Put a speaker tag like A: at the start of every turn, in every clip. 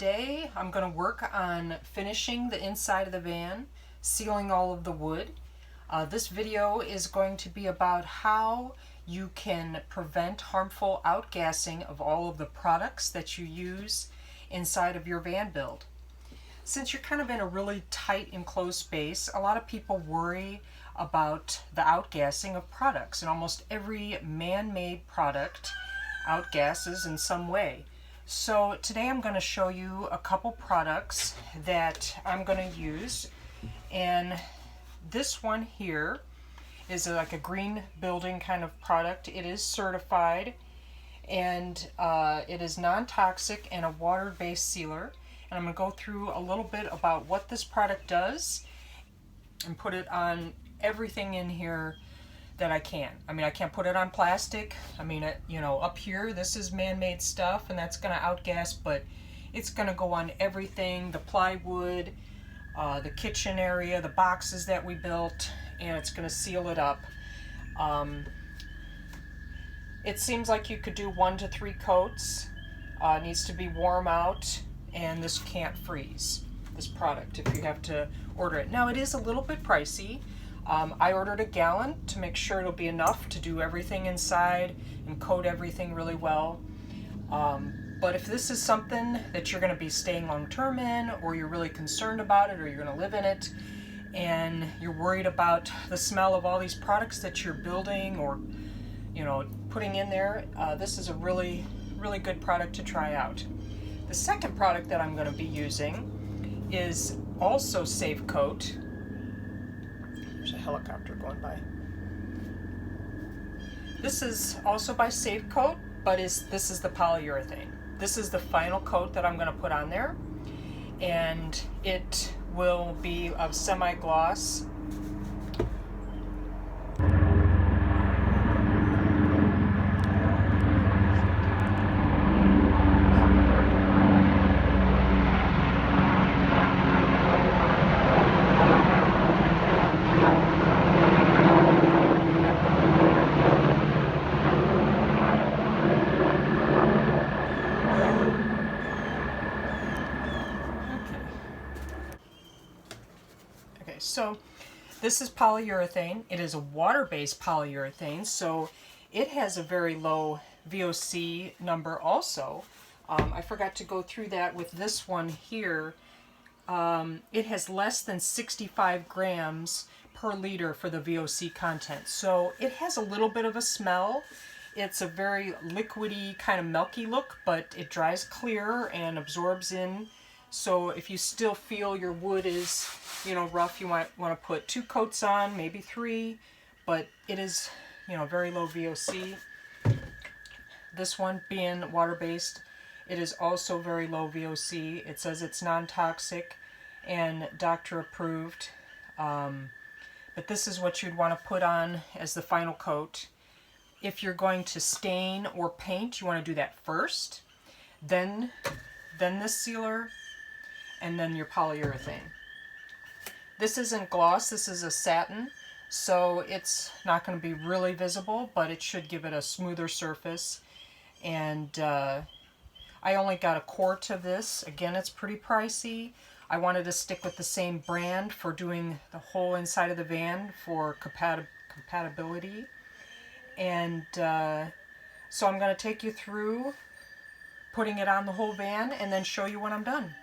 A: today I'm going to work on finishing the inside of the van, sealing all of the wood. This video is going to be about how you can prevent harmful outgassing of all of the products that you use inside of your van build. Since you're kind of in a really tight enclosed space, a lot of people worry about the outgassing of products, and almost every man-made product outgasses in some way. So today I'm going to show you a couple products that I'm going to use, and this one here is like a green building kind of product. It is certified, and it is non-toxic and a water-based sealer. And I'm going to go through a little bit about what this product does and put it on everything in here that I can. I mean, I can't put it on plastic. I mean, up here, this is man-made stuff, and that's going to outgas, but it's going to go on everything, the plywood, the kitchen area, the boxes that we built, and it's going to seal it up. It seems like you could do 1 to 3 coats. It needs to be warm out, and this can't freeze, this product, if you have to order it. Now, it is a little bit pricey. I ordered a gallon to make sure it'll be enough to do everything inside and coat everything really well. But if this is something that you're going to be staying long term in, or you're really concerned about it, or you're going to live in it, and you're worried about the smell of all these products that you're building or putting in there, this is a really, really good product to try out. The second product that I'm going to be using is also Safe Coat. There's a helicopter going by. This is also by Safe Coat, but this is the polyurethane. This is the final coat that I'm going to put on there, and it will be of semi-gloss. So this is polyurethane. It is a water-based polyurethane, so it has a very low VOC number also. I forgot to go through that with this one here. It has less than 65 grams per liter for the VOC content. So it has a little bit of a smell. It's a very liquidy, kind of milky look, but it dries clear and absorbs in. So if you still feel your wood is, rough, you might want to put 2 coats on, maybe 3, but it is, very low VOC. This one being water-based, it is also very low VOC. It says it's non-toxic and doctor approved. But this is what you'd want to put on as the final coat. If you're going to stain or paint, you want to do that first, then this sealer, and then your polyurethane. This isn't gloss, this is a satin, so it's not going to be really visible, but it should give it a smoother surface. And I only got a quart of this. Again, it's pretty pricey. I wanted to stick with the same brand for doing the whole inside of the van for compatibility. And so I'm going to take you through putting it on the whole van and then show you when I'm done.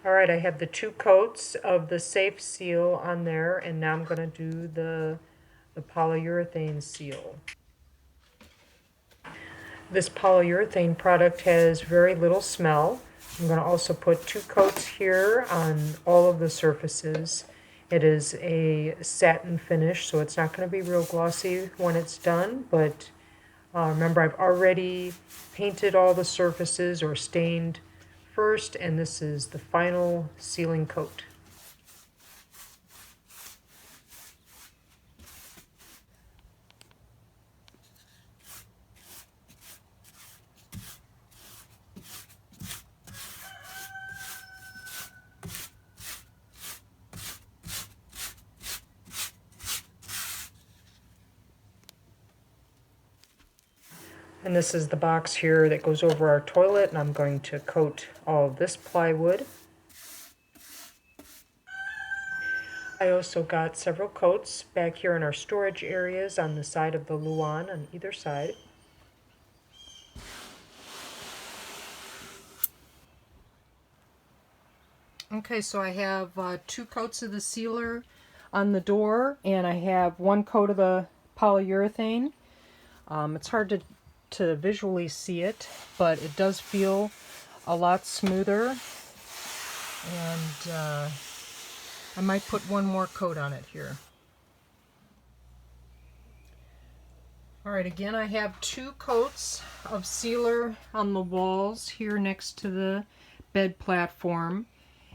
A: Alright, I have the 2 coats of the safe seal on there, and now I'm going to do the polyurethane seal. This polyurethane product has very little smell. I'm going to also put 2 coats here on all of the surfaces. It is a satin finish, so it's not going to be real glossy when it's done, but remember, I've already painted all the surfaces or stained first, and this is the final sealing coat. And this is the box here that goes over our toilet, and I'm going to coat all of this plywood. I also got several coats back here in our storage areas on the side of the Luan on either side. Okay, so I have 2 coats of the sealer on the door, and I have 1 coat of the polyurethane. It's hard to visually see it, but it does feel a lot smoother, and I might put 1 more coat on it here. Alright, again I have 2 coats of sealer on the walls here next to the bed platform,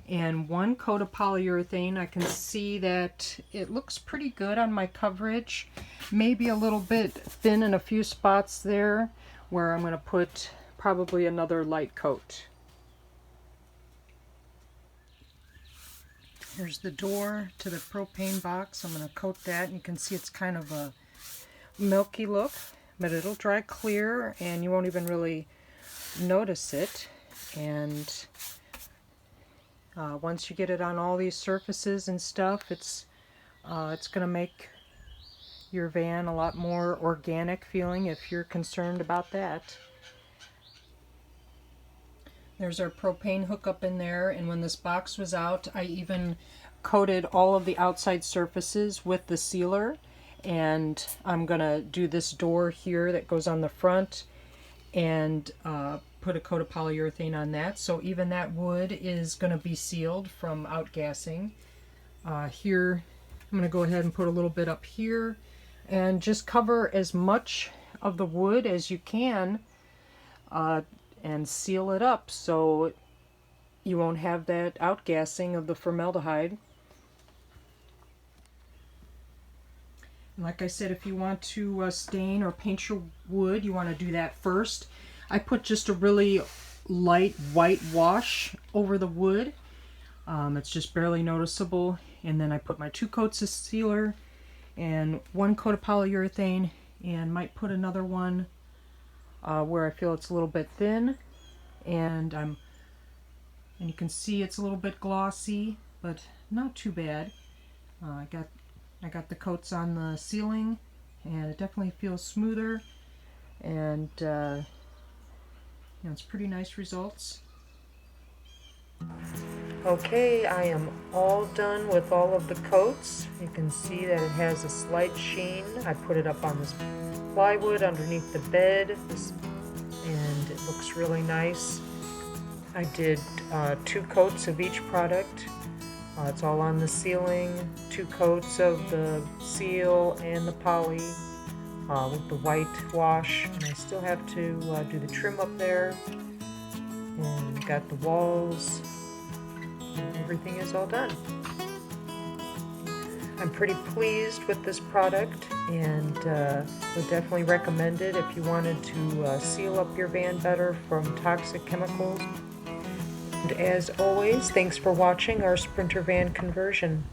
A: and 1 coat of polyurethane. I can see that it looks pretty good on my coverage. Maybe a little bit thin in a few spots there where I'm going to put probably another light coat. Here's the door to the propane box. I'm going to coat that, and you can see it's kind of a milky look, but it'll dry clear and you won't even really notice it. And once you get it on all these surfaces and stuff, it's going to make your van a lot more organic feeling if you're concerned about that. There's our propane hookup in there, and when this box was out, I even coated all of the outside surfaces with the sealer, and I'm going to do this door here that goes on the front and put a coat of polyurethane on that, so even that wood is going to be sealed from outgassing. Here I'm going to go ahead and put a little bit up here and just cover as much of the wood as you can and seal it up so you won't have that outgassing of the formaldehyde. Like I said, if you want to stain or paint your wood, you want to do that first. I put just a really light white wash over the wood. It's just barely noticeable. And then I put my 2 coats of sealer and 1 coat of polyurethane, and might put another one where I feel it's a little bit thin. And you can see it's a little bit glossy, but not too bad. I got the coats on the ceiling, and it definitely feels smoother, and it's pretty nice results. Okay, I am all done with all of the coats. You can see that it has a slight sheen. I put it up on this plywood underneath the bed, and it looks really nice. I did 2 coats of each product. It's all on the ceiling, 2 coats of the seal and the poly with the white wash, and I still have to do the trim up there, and got the walls, and everything is all done. I'm pretty pleased with this product, and would definitely recommend it if you wanted to seal up your van better from toxic chemicals. And as always, thanks for watching our Sprinter van conversion.